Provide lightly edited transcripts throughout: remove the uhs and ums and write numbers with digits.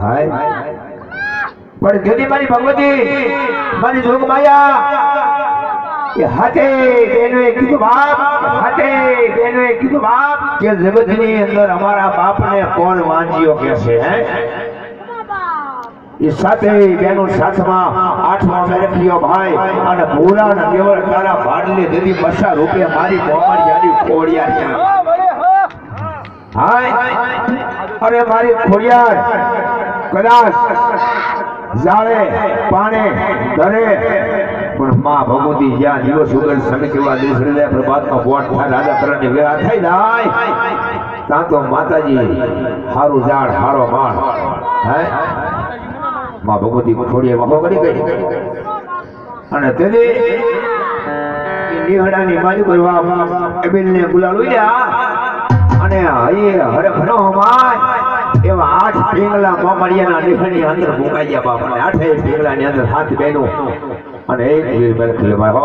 પણ જેથી મારી ભગવતી મારી જોગ માયા કે હાથે બેનોએ કીધું બાપ, હાથે બેનોએ કીધું બાપ કે જગતની અંદર અમારા બાપને કોણ માનજીઓ કે છે હે? એ સાથે બેનો સાથમાં આઠમા મેરખીઓ ભાઈ અને ભૂરાના કેવળ તારા ભાડલી દેવી બસા રૂપિયા મારી કોમડિયાની ખોડિયાર હાય અરે મારી ખોડિયાર કદાચ જાળે પાણે ધરે પણ માં ભગવતી જ્યાં દિવસ ઉગડ સમય કેવા દિવસ હૃદય પ્રભાતમાં બોટ થાય રાજા તરણની વેળા થઈ જાય ત્યાં તો માતાજી હારું ઝાડ હારો માળ હે માં ભગવતી થોડી વખો કરી ગઈ અને તેને નિહડાની બાજુ કરવા એબિલને ગુલાલ ઉડ્યા અને હયે હરખ નો હમાય એવા 8 પિંગલા મોમડિયાના નિહળની અંદર મુકાઈ ગયા બાપ અને 8 પિંગલાની અંદર હાથ બેનો અને એક વીર મેલ ખલેમાં હો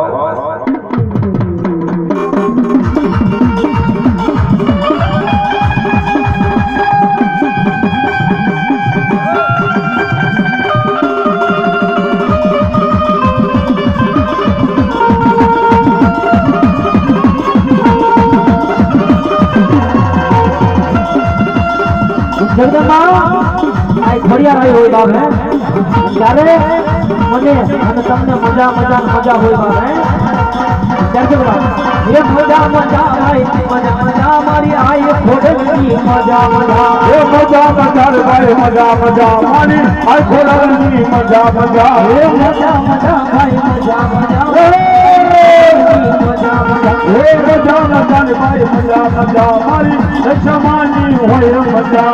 जगदम्बा आई बढ़िया रही होई बाप है जाने मने અને તમને મજા મજા મજા હોય બાપ હે જગદમ્બા ये मजा मजा आई मजा मजा मारी आई खोड़नी मजा मजा ये मजा मजा भाई मजा मजा मारी आई खोड़नी मजा मजा ये मजा मजा भाई मजा मजा मजा मजा ये मजा मजा भाई मजा मजा मारी समानी होय मजा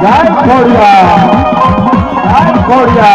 जय खोड़िया जय खोड़िया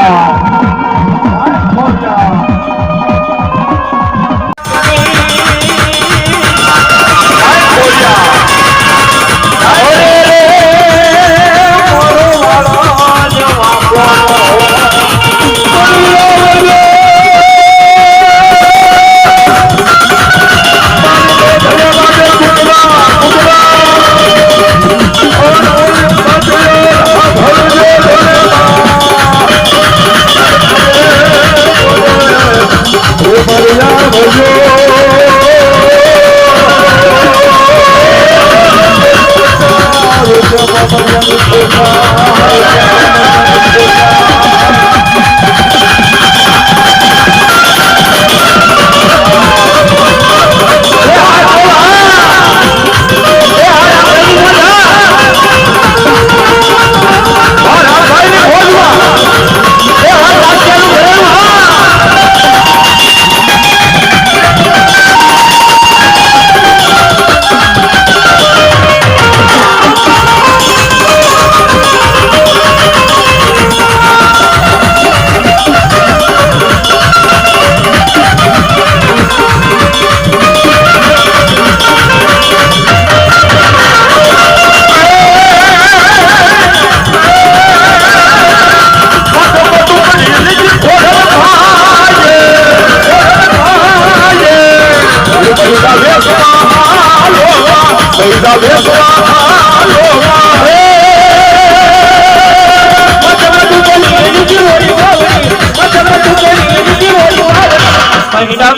महिला